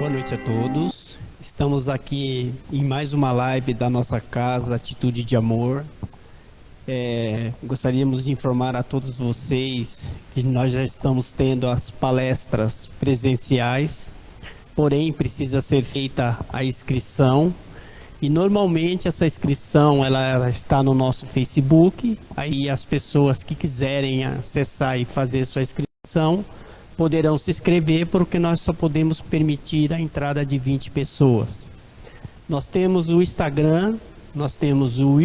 Boa noite a todos. Estamos aqui em mais uma live da nossa casa, Atitude de Amor. Gostaríamos de informar a todos vocês que nós já estamos tendo as palestras presenciais, porém precisa ser feita a inscrição. E normalmente essa inscrição ela está no nosso Facebook. Aí as pessoas que quiserem acessar e fazer sua inscrição poderão se inscrever, porque nós só podemos permitir a entrada de 20 pessoas. Nós temos o Instagram, nós temos o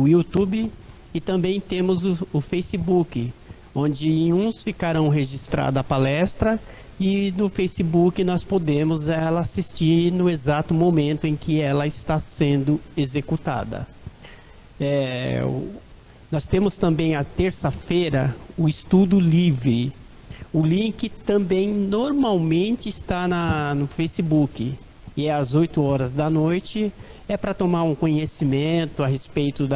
YouTube e também temos o Facebook, onde em uns ficarão registrada a palestra e no Facebook nós podemos ela assistir no exato momento em que ela está sendo executada. Nós temos também a terça-feira o estudo livre. O link também normalmente está no Facebook e é às 8 horas da noite. É para tomar um conhecimento a respeito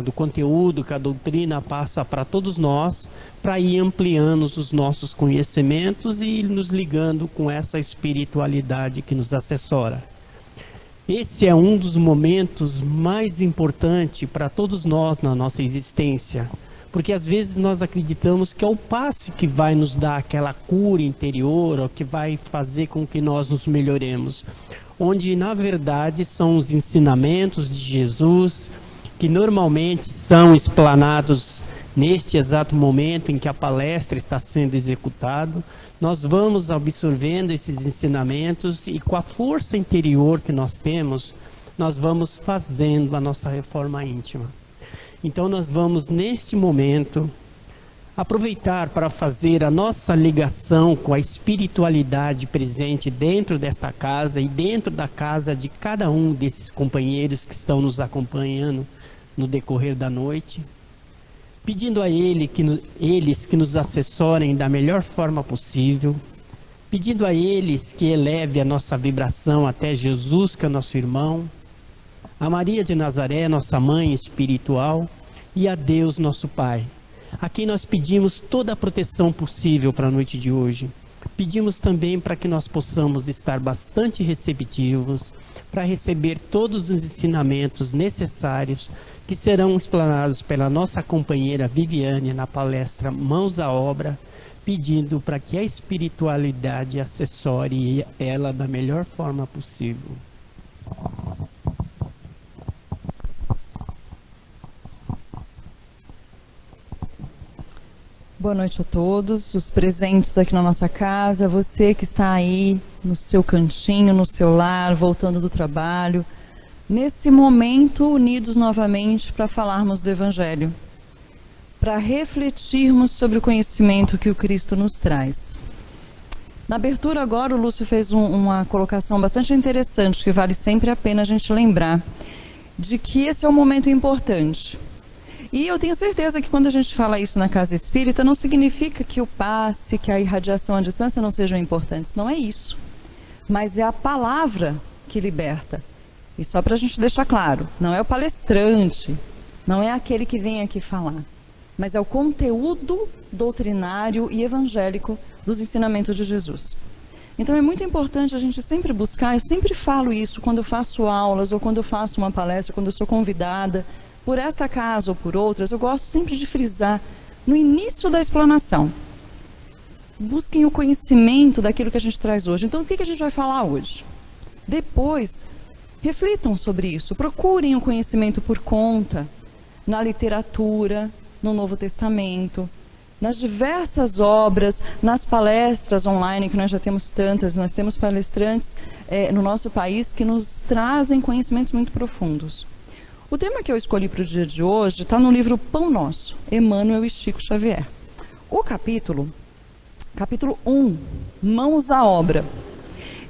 do conteúdo que a doutrina passa para todos nós, para ir ampliando os nossos conhecimentos e nos ligando com essa espiritualidade que nos assessora. Esse é um dos momentos mais importantes para todos nós na nossa existência, porque às vezes nós acreditamos que é o passe que vai nos dar aquela cura interior, ou que vai fazer com que nós nos melhoremos, onde na verdade são os ensinamentos de Jesus, que normalmente são explanados neste exato momento em que a palestra está sendo executada. Nós vamos absorvendo esses ensinamentos e com a força interior que nós temos, nós vamos fazendo a nossa reforma íntima. Então nós vamos neste momento aproveitar para fazer a nossa ligação com a espiritualidade presente dentro desta casa e dentro da casa de cada um desses companheiros que estão nos acompanhando no decorrer da noite, pedindo a eles que nos assessorem da melhor forma possível, pedindo a eles que eleve a nossa vibração até Jesus, que é nosso irmão, a Maria de Nazaré, nossa mãe espiritual, e a Deus, nosso Pai, a quem nós pedimos toda a proteção possível para a noite de hoje. Pedimos também para que nós possamos estar bastante receptivos para receber todos os ensinamentos necessários que serão explanados pela nossa companheira Viviane na palestra Mãos à Obra, pedindo para que a espiritualidade assessore ela da melhor forma possível. Boa noite a todos, os presentes aqui na nossa casa, você que está aí no seu cantinho, no seu lar, voltando do trabalho, nesse momento unidos novamente para falarmos do Evangelho, para refletirmos sobre o conhecimento que o Cristo nos traz. Na abertura agora o Lúcio fez uma colocação bastante interessante, que vale sempre a pena a gente lembrar, de que esse é um momento importante. E eu tenho certeza que quando a gente fala isso na casa espírita, não significa que o passe, que a irradiação à distância não sejam importantes. Não é isso. Mas é a palavra que liberta. E só para a gente deixar claro, não é o palestrante, não é aquele que vem aqui falar, mas é o conteúdo doutrinário e evangélico dos ensinamentos de Jesus. Então é muito importante a gente sempre buscar, eu sempre falo isso quando eu faço aulas, ou quando eu faço uma palestra, quando eu sou convidada, por esta casa ou por outras, eu gosto sempre de frisar no início da explanação. Busquem o conhecimento daquilo que a gente traz hoje. Então, o que a gente vai falar hoje? Depois, reflitam sobre isso. Procurem o conhecimento por conta, na literatura, no Novo Testamento, nas diversas obras, nas palestras online, que nós já temos tantas. Nós temos palestrantes no nosso país que nos trazem conhecimentos muito profundos. O tema que eu escolhi para o dia de hoje está no livro Pão Nosso, Emmanuel e Chico Xavier. O capítulo 1, Mãos à Obra.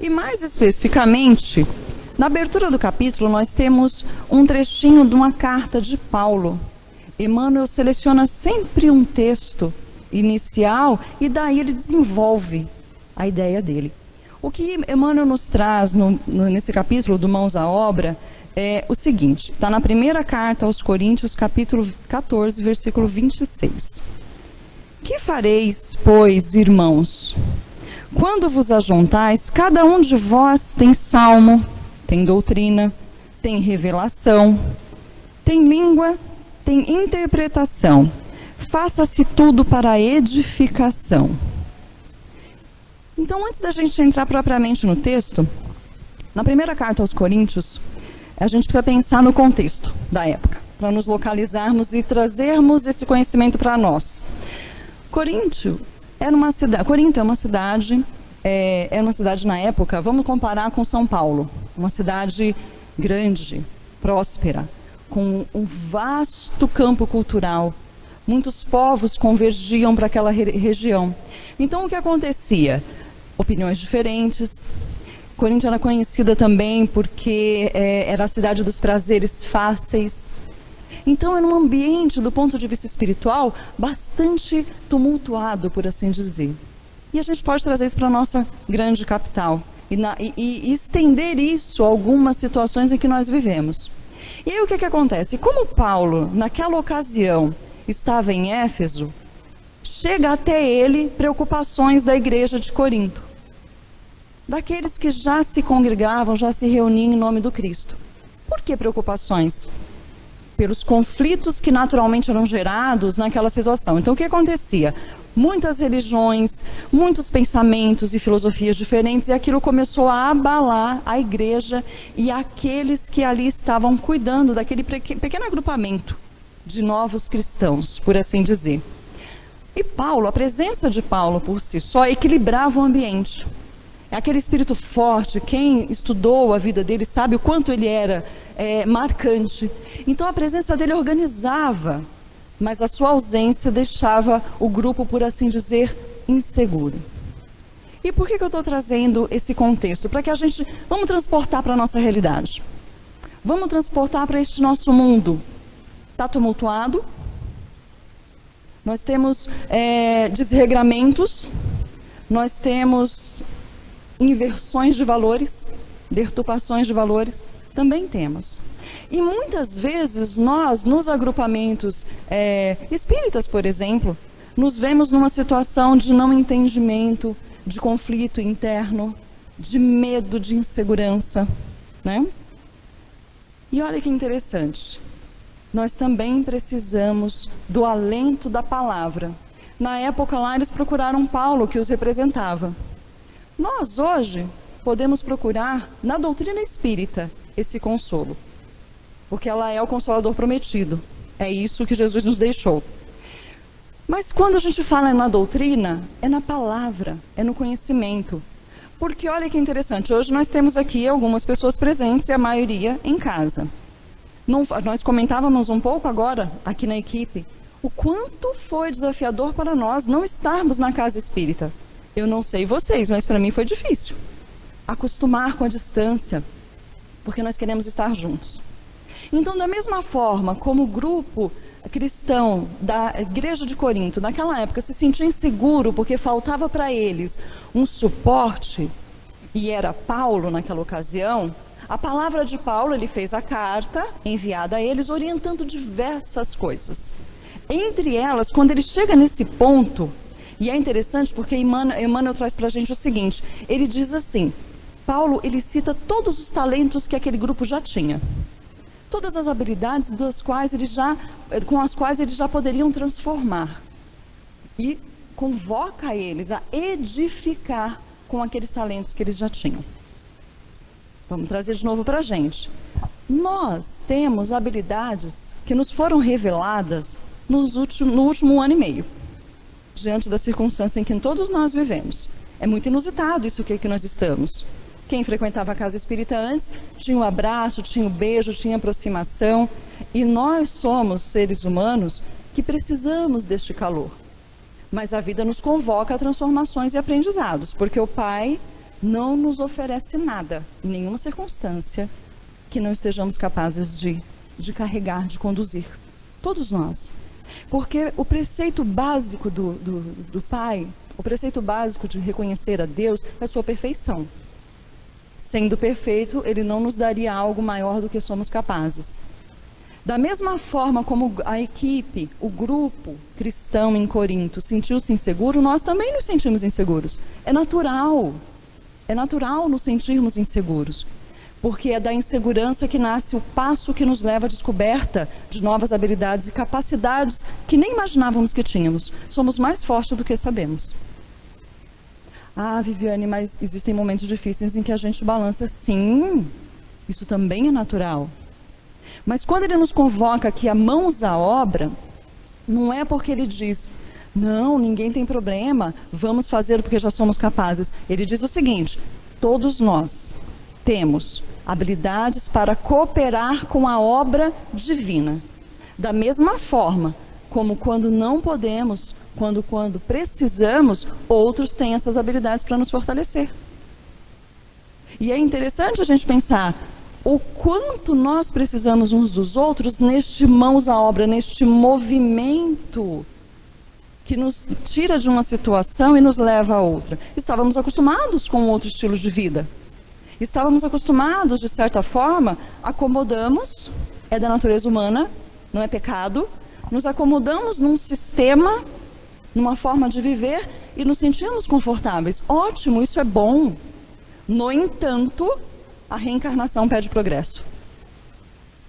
E mais especificamente, na abertura do capítulo nós temos um trechinho de uma carta de Paulo. Emmanuel seleciona sempre um texto inicial e daí ele desenvolve a ideia dele. O que Emmanuel nos traz nesse capítulo do Mãos à Obra é o seguinte, está na primeira carta aos Coríntios, capítulo 14, versículo 26. Que fareis, pois, irmãos? quando vos ajuntais, cada um de vós tem salmo, tem doutrina, tem revelação, tem língua, tem interpretação. Faça-se tudo para a edificação. Então, antes da gente entrar propriamente no texto, na primeira carta aos Coríntios, a gente precisa pensar no contexto da época, para nos localizarmos e trazermos esse conhecimento para nós. Corinto é uma cidade na época, vamos comparar com São Paulo, uma cidade grande, próspera, com um vasto campo cultural. Muitos povos convergiam para aquela região. Então, o que acontecia? Opiniões diferentes. Corinto era conhecida também porque era a cidade dos prazeres fáceis. Então, era um ambiente, do ponto de vista espiritual, bastante tumultuado, por assim dizer. E a gente pode trazer isso para a nossa grande capital e estender isso a algumas situações em que nós vivemos. E aí o que acontece? Como Paulo, naquela ocasião, estava em Éfeso, chega até ele preocupações da igreja de Corinto, daqueles que já se congregavam, já se reuniam em nome do Cristo. Por que preocupações? Pelos conflitos que naturalmente eram gerados naquela situação. Então, o que acontecia? Muitas religiões, muitos pensamentos e filosofias diferentes, e aquilo começou a abalar a igreja e aqueles que ali estavam cuidando daquele pequeno agrupamento de novos cristãos, por assim dizer. E Paulo, a presença de Paulo por si só, equilibrava o ambiente. É aquele espírito forte, quem estudou a vida dele sabe o quanto ele era marcante. Então a presença dele organizava, mas a sua ausência deixava o grupo, por assim dizer, inseguro. E por que eu estou trazendo esse contexto? Para que a gente, vamos transportar para a nossa realidade. Vamos transportar para este nosso mundo. Está tumultuado. Nós temos desregramentos. Nós temos inversões de valores, deturpações de valores. Também temos. E muitas vezes nós, nos agrupamentos espíritas, por exemplo, nos vemos numa situação de não entendimento, de conflito interno, de medo, de insegurança, né? E olha que interessante, nós também precisamos do alento da palavra. Na época lá eles procuraram Paulo, que os representava. Nós hoje podemos procurar na doutrina espírita esse consolo, porque ela é o Consolador prometido. É isso que Jesus nos deixou. Mas quando a gente fala na doutrina, é na palavra, é no conhecimento. Porque olha que interessante, hoje nós temos aqui algumas pessoas presentes e a maioria em casa. Nós comentávamos um pouco agora, aqui na equipe, o quanto foi desafiador para nós não estarmos na casa espírita. Eu não sei vocês, mas para mim foi difícil. Acostumar com a distância, porque nós queremos estar juntos. Então, da mesma forma como o grupo cristão da igreja de Corinto, naquela época, se sentia inseguro porque faltava para eles um suporte, e era Paulo naquela ocasião, a palavra de Paulo, ele fez a carta enviada a eles, orientando diversas coisas. Entre elas, quando ele chega nesse ponto, e é interessante porque Emmanuel traz para a gente o seguinte, ele diz assim, Paulo, ele cita todos os talentos que aquele grupo já tinha. Todas as habilidades com as quais eles já poderiam transformar. E convoca eles a edificar com aqueles talentos que eles já tinham. Vamos trazer de novo para a gente. Nós temos habilidades que nos foram reveladas no último ano e meio, diante da circunstância em que todos nós vivemos. É muito inusitado isso que nós estamos. Quem frequentava a casa espírita antes tinha o abraço, tinha o beijo, tinha a aproximação. E nós somos seres humanos que precisamos deste calor. Mas a vida nos convoca a transformações e aprendizados, porque o Pai não nos oferece nada, em nenhuma circunstância, que não estejamos capazes de carregar, de conduzir. Todos nós. Porque o preceito básico do Pai, o preceito básico de reconhecer a Deus é a sua perfeição. Sendo perfeito, Ele não nos daria algo maior do que somos capazes. Da mesma forma como a equipe, o grupo cristão em Corinto sentiu-se inseguro, nós também nos sentimos inseguros. É natural nos sentirmos inseguros, porque é da insegurança que nasce o passo que nos leva à descoberta de novas habilidades e capacidades que nem imaginávamos que tínhamos. Somos mais fortes do que sabemos. Ah, Viviane, mas existem momentos difíceis em que a gente balança. Sim, isso também é natural. Mas quando ele nos convoca aqui a mãos à obra, não é porque ele diz, não, ninguém tem problema, vamos fazer porque já somos capazes. Ele diz o seguinte, todos nós temos habilidades para cooperar com a obra divina. Da mesma forma como quando não podemos, quando precisamos, outros têm essas habilidades para nos fortalecer. E é interessante a gente pensar o quanto nós precisamos uns dos outros neste mãos à obra, neste movimento que nos tira de uma situação e nos leva a outra. Estávamos acostumados com outro estilo de vida. Estávamos acostumados, de certa forma, acomodamos, é da natureza humana, não é pecado, nos acomodamos num sistema, numa forma de viver e nos sentimos confortáveis. Ótimo, isso é bom. No entanto, a reencarnação pede progresso.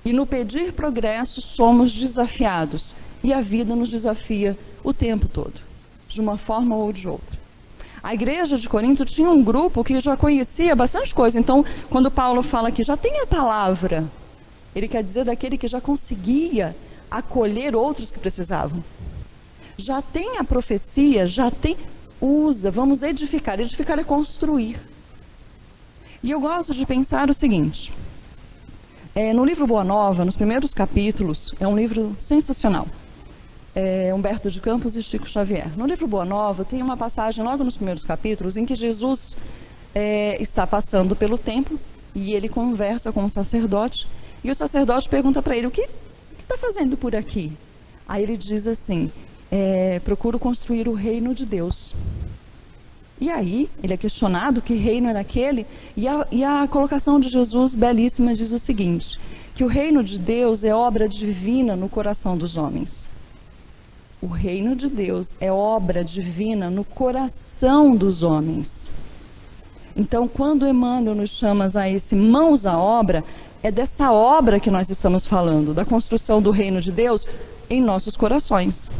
E no pedir progresso, somos desafiados. E a vida nos desafia o tempo todo, de uma forma ou de outra. A igreja de Corinto tinha um grupo que já conhecia bastante coisa. Então, quando Paulo fala que já tem a palavra, ele quer dizer daquele que já conseguia acolher outros que precisavam. Já tem a profecia, já tem... Usa, vamos edificar. Edificar é construir. E eu gosto de pensar o seguinte, no livro Boa Nova, nos primeiros capítulos, é um livro sensacional, Humberto de Campos e Chico Xavier. No livro Boa Nova tem uma passagem logo nos primeiros capítulos em que Jesus está passando pelo templo e ele conversa com um sacerdote e o sacerdote pergunta para ele, o que está fazendo por aqui? Aí ele diz assim, procuro construir o reino de Deus. E aí, ele é questionado que reino era aquele, e a colocação de Jesus, belíssima, diz o seguinte, que o reino de Deus é obra divina no coração dos homens. O reino de Deus é obra divina no coração dos homens. Então, quando Emmanuel nos chama a esse mãos à obra, é dessa obra que nós estamos falando, da construção do reino de Deus em nossos corações.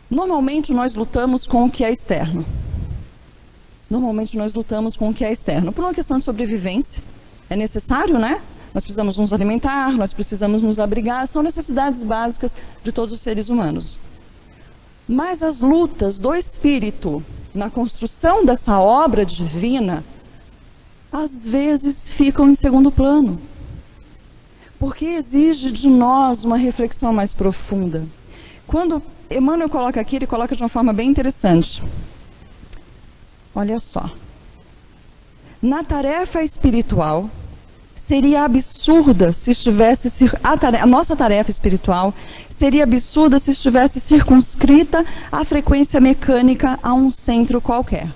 Normalmente nós lutamos com o que é externo. Normalmente nós lutamos com o que é externo. Por uma questão de sobrevivência. É necessário, né? Nós precisamos nos alimentar, nós precisamos nos abrigar. São necessidades básicas de todos os seres humanos. Mas as lutas do espírito na construção dessa obra divina, às vezes ficam em segundo plano. Porque exige de nós uma reflexão mais profunda. Quando Emmanuel coloca aqui, ele coloca de uma forma bem interessante. Olha só. Na tarefa espiritual, seria absurda se estivesse... A nossa tarefa espiritual seria absurda se estivesse circunscrita à frequência mecânica a um centro qualquer.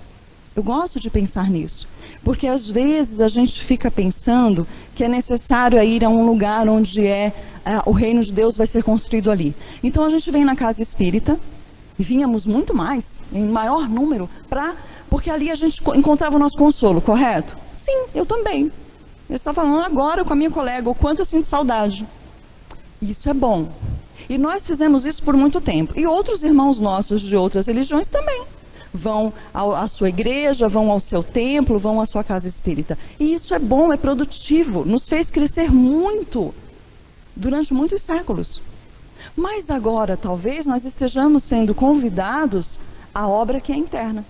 Eu gosto de pensar nisso. Porque às vezes a gente fica pensando que é necessário ir a um lugar onde o reino de Deus vai ser construído ali. Então a gente vem na casa espírita, e vínhamos muito mais, em maior número, porque ali a gente encontrava o nosso consolo, correto? Sim, eu também. Eu estava falando agora com a minha colega, o quanto eu sinto saudade. Isso é bom. E nós fizemos isso por muito tempo. E outros irmãos nossos de outras religiões também. Vão à sua igreja, vão ao seu templo, vão à sua casa espírita. E isso é bom, é produtivo, nos fez crescer muito, durante muitos séculos. Mas agora, talvez, nós estejamos sendo convidados à obra que é interna.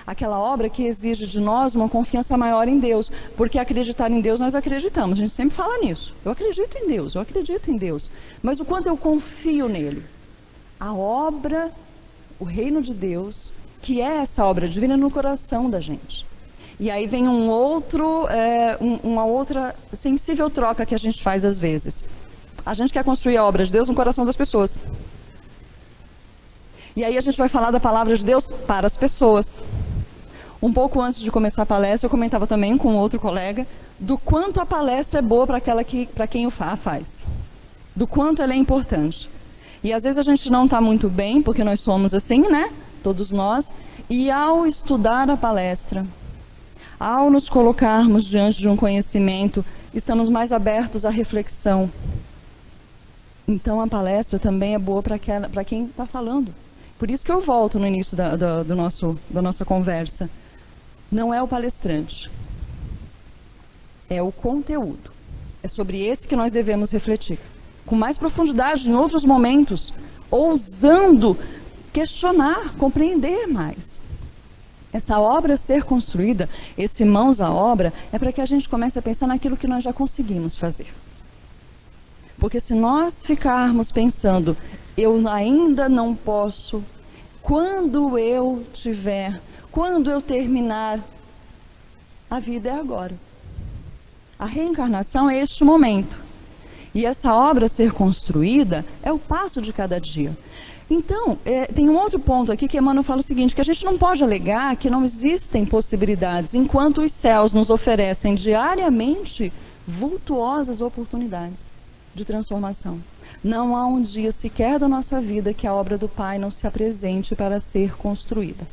Aquela obra que exige de nós uma confiança maior em Deus, porque acreditar em Deus nós acreditamos, a gente sempre fala nisso. Eu acredito em Deus, mas o quanto eu confio nele? A obra... O reino de Deus, que é essa obra divina no coração da gente. E aí vem uma outra sensível troca que a gente faz às vezes. A gente quer construir a obra de Deus no coração das pessoas. E aí a gente vai falar da palavra de Deus para as pessoas. Um pouco antes de começar a palestra, eu comentava também com outro colega do quanto a palestra é boa para quem faz, do quanto ela é importante. E às vezes a gente não está muito bem, porque nós somos assim, né? Todos nós. E ao estudar a palestra, ao nos colocarmos diante de um conhecimento, estamos mais abertos à reflexão. Então a palestra também é boa para quem está falando. Por isso que eu volto no início da nossa conversa. Não é o palestrante, é o conteúdo. É sobre esse que nós devemos refletir. Com mais profundidade em outros momentos, ousando questionar, compreender mais. Essa obra ser construída, esse mãos à obra, é para que a gente comece a pensar naquilo que nós já conseguimos fazer. Porque se nós ficarmos pensando, eu ainda não posso, quando eu tiver, quando eu terminar, a vida é agora. A reencarnação é este momento. E essa obra ser construída é o passo de cada dia. Então, tem um outro ponto aqui que Emmanuel fala o seguinte, que a gente não pode alegar que não existem possibilidades, enquanto os céus nos oferecem diariamente vultuosas oportunidades de transformação. Não há um dia sequer da nossa vida que a obra do Pai não se apresente para ser construída.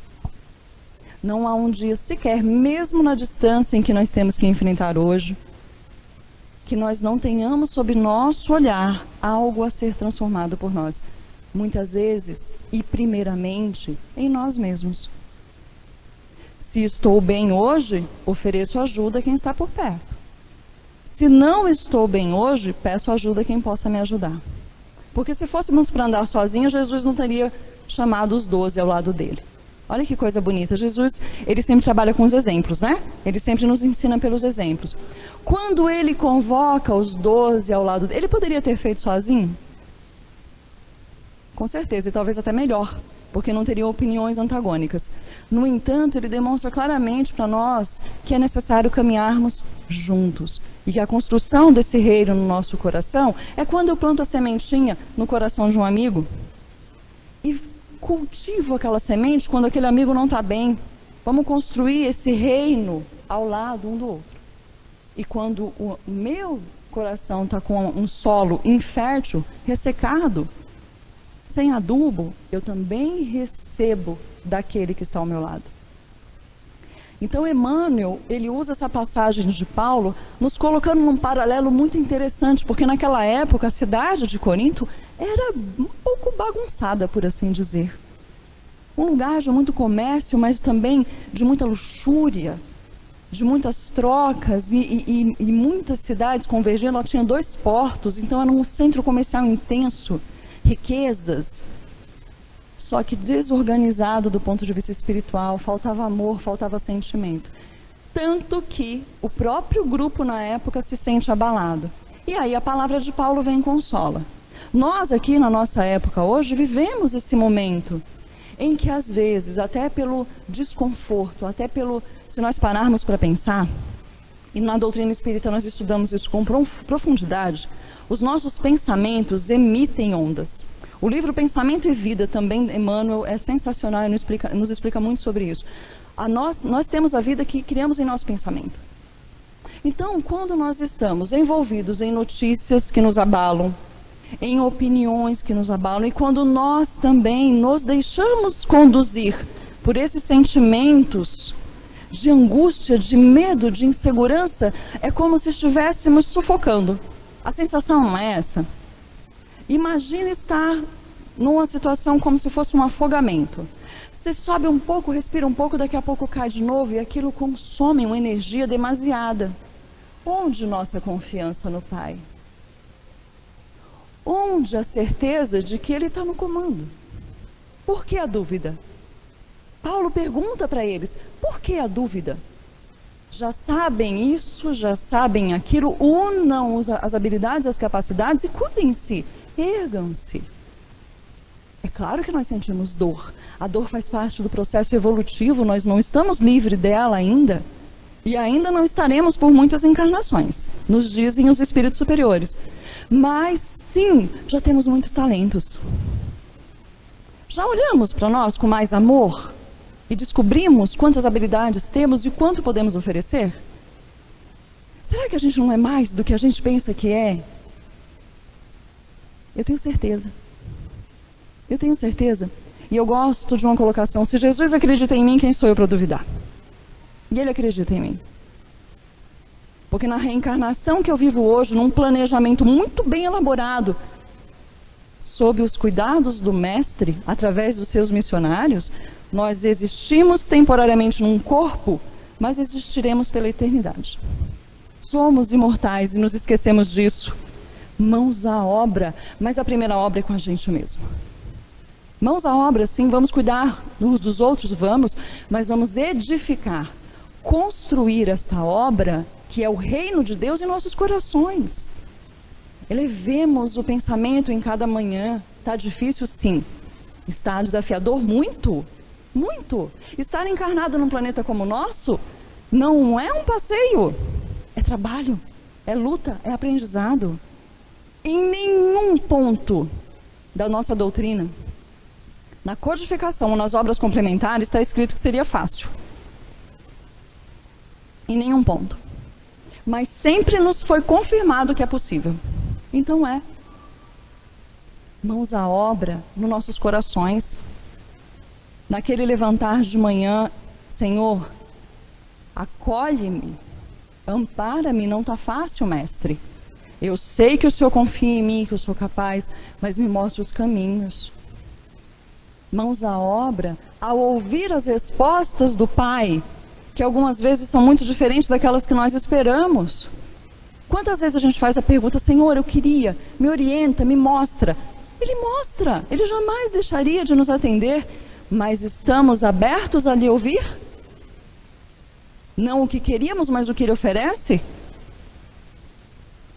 Não há um dia sequer, mesmo na distância em que nós temos que enfrentar hoje, que nós não tenhamos sob nosso olhar algo a ser transformado por nós. Muitas vezes, e primeiramente, em nós mesmos. Se estou bem hoje, ofereço ajuda a quem está por perto. Se não estou bem hoje, peço ajuda a quem possa me ajudar. Porque se fôssemos para andar sozinhos, Jesus não teria chamado os 12 ao lado dele. Olha que coisa bonita. Jesus, ele sempre trabalha com os exemplos, né? Ele sempre nos ensina pelos exemplos. Quando ele convoca os 12 ao lado dele, ele poderia ter feito sozinho? Com certeza, e talvez até melhor, porque não teriam opiniões antagônicas. No entanto, ele demonstra claramente para nós que é necessário caminharmos juntos. E que a construção desse reino no nosso coração é quando eu planto a sementinha no coração de um amigo e cultivo aquela semente quando aquele amigo não está bem. Vamos construir esse reino ao lado um do outro. E quando o meu coração está com um solo infértil, ressecado, sem adubo, eu também recebo daquele que está ao meu lado. Então Emmanuel, ele usa essa passagem de Paulo, nos colocando num paralelo muito interessante, porque naquela época a cidade de Corinto era um pouco bagunçada, por assim dizer. Um lugar de muito comércio, mas também de muita luxúria, de muitas trocas, e muitas cidades convergindo. Ela tinha 2 portos, então era um centro comercial intenso, riquezas, só que desorganizado do ponto de vista espiritual, faltava amor, faltava sentimento. Tanto que o próprio grupo na época se sente abalado. E aí a palavra de Paulo vem e consola. Nós aqui na nossa época hoje vivemos esse momento em que às vezes, até pelo desconforto, até pelo, se nós pararmos para pensar, e na doutrina espírita nós estudamos isso com profundidade, os nossos pensamentos emitem ondas. O livro Pensamento e Vida, também, Emmanuel, é sensacional e nos explica muito sobre isso. Nós temos a vida que criamos em nosso pensamento. Então, quando nós estamos envolvidos em notícias que nos abalam, em opiniões que nos abalam, e quando nós também nos deixamos conduzir por esses sentimentos de angústia, de medo, de insegurança, é como se estivéssemos sufocando. A sensação não é essa? Imagine estar numa situação como se fosse um afogamento. Você sobe um pouco, respira um pouco, daqui a pouco cai de novo, e aquilo consome uma energia demasiada. Onde nossa confiança no Pai? Onde a certeza de que Ele está no comando? Por que a dúvida? Paulo pergunta para eles, por que a dúvida? Já sabem isso, já sabem aquilo, unam as habilidades, as capacidades e cuidem-se, ergam-se. É claro que nós sentimos dor. A dor faz parte do processo evolutivo, nós não estamos livres dela ainda. E ainda não estaremos por muitas encarnações, nos dizem os espíritos superiores. Mas sim, já temos muitos talentos. Já olhamos para nós com mais amor? e descobrimos quantas habilidades temos e quanto podemos oferecer? Será que a gente não é mais do que a gente pensa que é? Eu tenho certeza. Eu tenho certeza. E eu gosto de uma colocação: se Jesus acredita em mim, quem sou eu para duvidar? E Ele acredita em mim. Porque na reencarnação que eu vivo hoje, num planejamento muito bem elaborado, sob os cuidados do Mestre, através dos seus missionários, nós existimos temporariamente num corpo, mas existiremos pela eternidade. Somos imortais e nos esquecemos disso. Mãos à obra, mas a primeira obra é com a gente mesmo. Mãos à obra, sim, vamos cuidar uns dos outros, vamos, mas vamos edificar, construir esta obra, que é o reino de Deus em nossos corações. Elevemos o pensamento em cada manhã. Está difícil? Sim. Está desafiador? Muito. Muito. Estar encarnado num planeta como o nosso não é um passeio. É trabalho, é luta, é aprendizado. Em nenhum ponto da nossa doutrina, na codificação ou nas obras complementares, está escrito que seria fácil. Em nenhum ponto. Mas sempre nos foi confirmado que é possível. Então mãos à obra nos nossos corações. Naquele levantar de manhã: Senhor, acolhe-me, ampara-me. Não está fácil, Mestre. Eu sei que o Senhor confia em mim, que eu sou capaz, mas me mostre os caminhos. Mãos à obra, ao ouvir as respostas do Pai, que algumas vezes são muito diferentes daquelas que nós esperamos. Quantas vezes a gente faz a pergunta: Senhor, eu queria, me orienta, me mostra. Ele mostra, Ele jamais deixaria de nos atender, mas estamos abertos a lhe ouvir? Não o que queríamos, mas o que Ele oferece?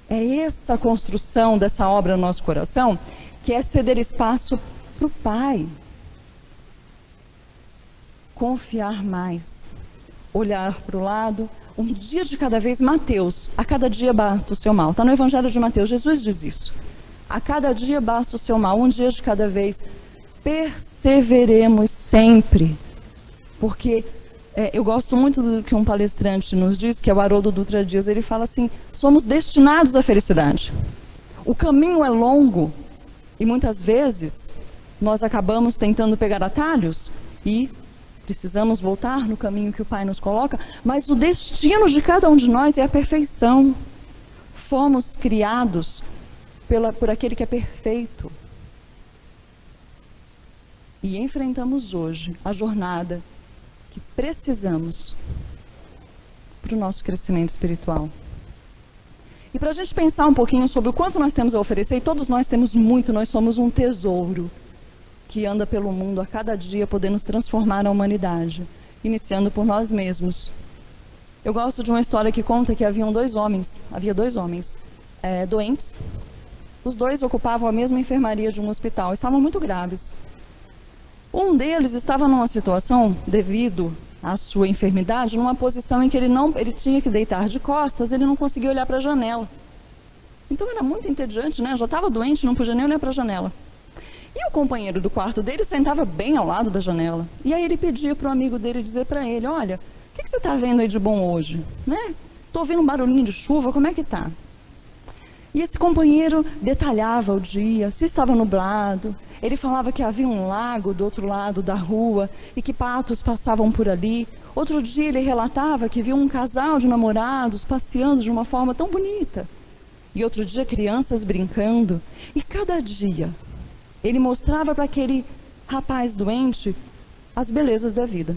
É essa construção dessa obra no nosso coração, que é ceder espaço para o Pai. Confiar mais, olhar para o lado, um dia de cada vez. Mateus: a cada dia basta o seu mal. Está no Evangelho de Mateus, Jesus diz isso. A cada dia basta o seu mal, um dia de cada vez. Perseveremos sempre. Porque eu gosto muito do que um palestrante nos diz, que é o Haroldo Dutra Dias. Ele fala assim: somos destinados à felicidade. O caminho é longo e muitas vezes nós acabamos tentando pegar atalhos e precisamos voltar no caminho que o Pai nos coloca, mas o destino de cada um de nós é a perfeição. Fomos criados por aquele que é perfeito. E enfrentamos hoje a jornada que precisamos para o nosso crescimento espiritual. E para a gente pensar um pouquinho sobre o quanto nós temos a oferecer, e todos nós temos muito, nós somos um tesouro que anda pelo mundo a cada dia, podendo transformar a humanidade, iniciando por nós mesmos. Eu gosto de uma história que conta que havia dois homens doentes. Os dois ocupavam a mesma enfermaria de um hospital, estavam muito graves. Um deles estava numa situação, devido à sua enfermidade, numa posição em que ele tinha que deitar de costas, ele não conseguia olhar para a janela. Então era muito entediante, né? Já estava doente, não podia nem olhar para a janela. E o companheiro do quarto dele sentava bem ao lado da janela. E aí ele pedia para o amigo dele dizer para ele: olha, o que você está vendo aí de bom hoje? Né? Estou ouvindo um barulhinho de chuva, como é que está? E esse companheiro detalhava o dia, se estava nublado. Ele falava que havia um lago do outro lado da rua e que patos passavam por ali. Outro dia ele relatava que viu um casal de namorados passeando de uma forma tão bonita. E outro dia crianças brincando. E cada dia ele mostrava para aquele rapaz doente as belezas da vida.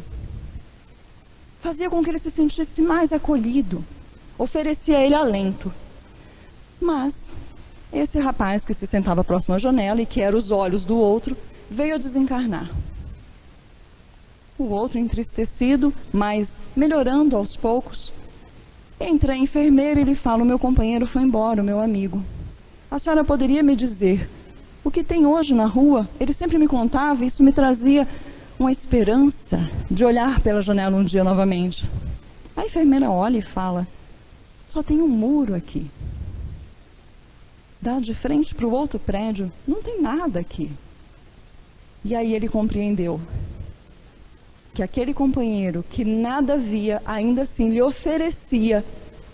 Fazia com que ele se sentisse mais acolhido. Oferecia a ele alento. Mas esse rapaz que se sentava próximo à janela e que era os olhos do outro, veio a desencarnar. O outro, entristecido, mas melhorando aos poucos, entra a enfermeira e lhe fala: o meu companheiro foi embora, o meu amigo. A senhora poderia me dizer o que tem hoje na rua? Ele sempre me contava, e isso me trazia uma esperança de olhar pela janela um dia novamente. A enfermeira olha e fala: só tem um muro aqui. Dá de frente para o outro prédio, não tem nada aqui. E aí ele compreendeu. que aquele companheiro que nada via, ainda assim lhe oferecia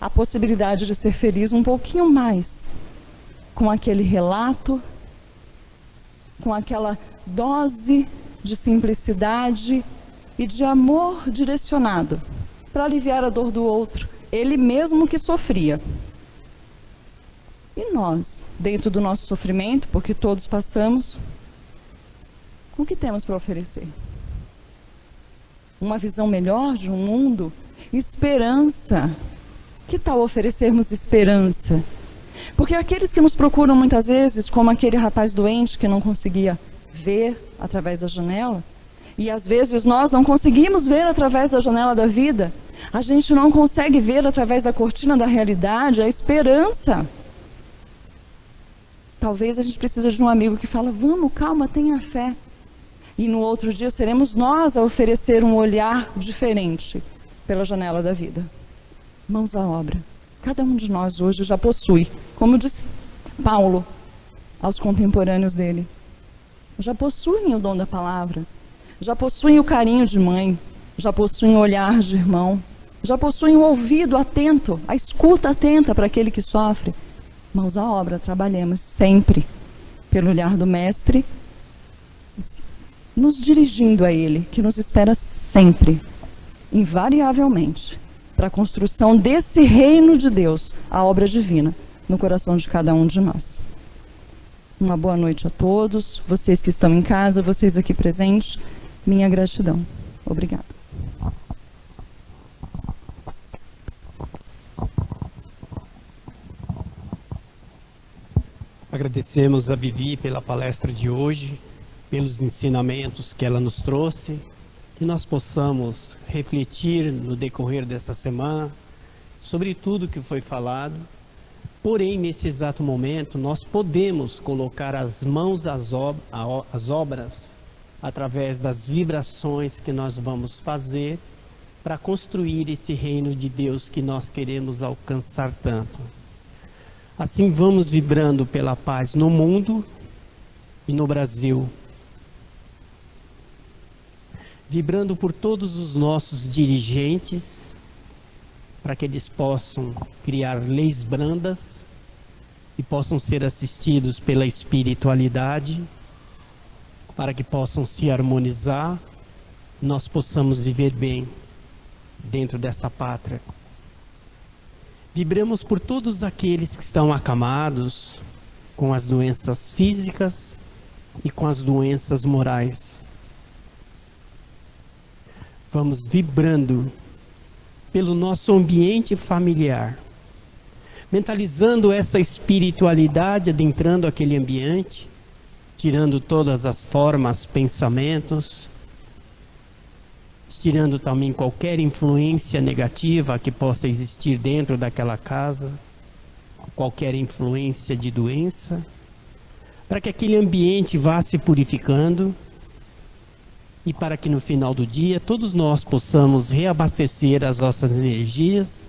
a possibilidade de ser feliz um pouquinho mais com aquele relato, com aquela dose de simplicidade e de amor direcionado para aliviar a dor do outro, ele mesmo que sofria. E nós, dentro do nosso sofrimento, porque todos passamos, o que temos para oferecer? Uma visão melhor de um mundo? Esperança. Que tal oferecermos esperança? Porque aqueles que nos procuram muitas vezes, como aquele rapaz doente que não conseguia ver através da janela, e às vezes nós não conseguimos ver através da janela da vida, a gente não consegue ver através da cortina da realidade a esperança. Talvez a gente precise de um amigo que fala, vamos, calma, tenha fé. E no outro dia seremos nós a oferecer um olhar diferente pela janela da vida. Mãos à obra. Cada um de nós hoje já possui, como disse Paulo aos contemporâneos dele, já possuem o dom da palavra, já possuem o carinho de mãe, já possuem o olhar de irmão, já possuem o ouvido atento, a escuta atenta para aquele que sofre. Mãos à obra, trabalhemos sempre pelo olhar do Mestre, nos dirigindo a Ele, que nos espera sempre, invariavelmente, para a construção desse reino de Deus, a obra divina, no coração de cada um de nós. Uma boa noite a todos, vocês que estão em casa, vocês aqui presentes, minha gratidão. Obrigada. Agradecemos a Vivi pela palestra de hoje, pelos ensinamentos que ela nos trouxe, que nós possamos refletir no decorrer dessa semana sobre tudo que foi falado. Porém, nesse exato momento, nós podemos colocar as mãos às obras através das vibrações que nós vamos fazer para construir esse reino de Deus que nós queremos alcançar tanto. Assim, vamos vibrando pela paz no mundo e no Brasil. Vibrando por todos os nossos dirigentes, para que eles possam criar leis brandas e possam ser assistidos pela espiritualidade, para que possam se harmonizar, nós possamos viver bem dentro desta pátria. Vibramos por todos aqueles que estão acamados com as doenças físicas e com as doenças morais. Vamos vibrando pelo nosso ambiente familiar, mentalizando essa espiritualidade, adentrando aquele ambiente, tirando todas as formas, pensamentos, tirando também qualquer influência negativa que possa existir dentro daquela casa, qualquer influência de doença, para que aquele ambiente vá se purificando e para que no final do dia todos nós possamos reabastecer as nossas energias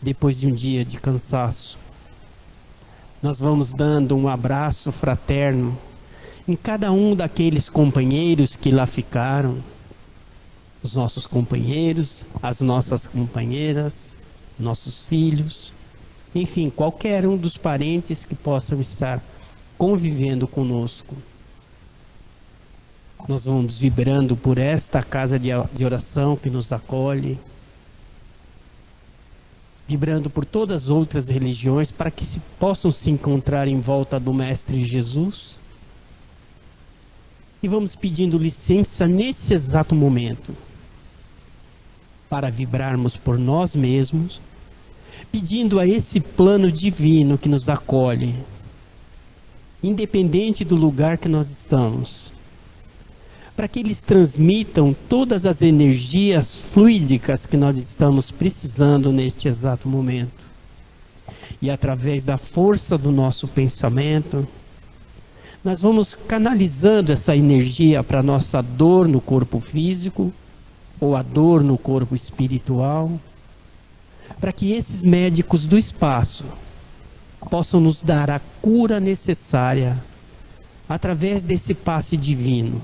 depois de um dia de cansaço. Nós vamos dando um abraço fraterno em cada um daqueles companheiros que lá ficaram, os nossos companheiros, as nossas companheiras, nossos filhos, enfim, qualquer um dos parentes que possam estar convivendo conosco. Nós vamos vibrando por esta casa de oração que nos acolhe, vibrando por todas as outras religiões para que possam se encontrar em volta do Mestre Jesus. E vamos pedindo licença nesse exato momento para vibrarmos por nós mesmos, pedindo a esse plano divino que nos acolhe, independente do lugar que nós estamos, para que eles transmitam todas as energias fluídicas que nós estamos precisando neste exato momento. E através da força do nosso pensamento, nós vamos canalizando essa energia para a nossa dor no corpo físico, ou a dor no corpo espiritual, para que esses médicos do espaço possam nos dar a cura necessária através desse passe divino,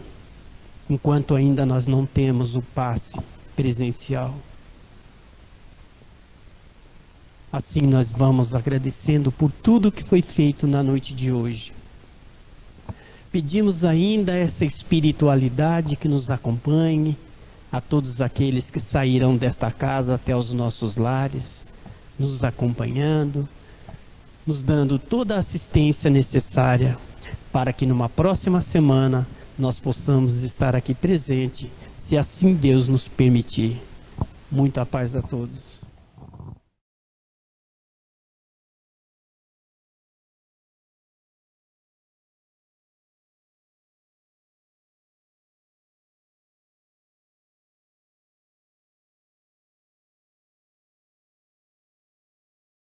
enquanto ainda nós não temos o passe presencial. Assim nós vamos agradecendo por tudo que foi feito na noite de hoje. Pedimos ainda essa espiritualidade que nos acompanhe, a todos aqueles que sairão desta casa até os nossos lares, nos acompanhando, nos dando toda a assistência necessária para que numa próxima semana nós possamos estar aqui presente, se assim Deus nos permitir. Muita paz a todos.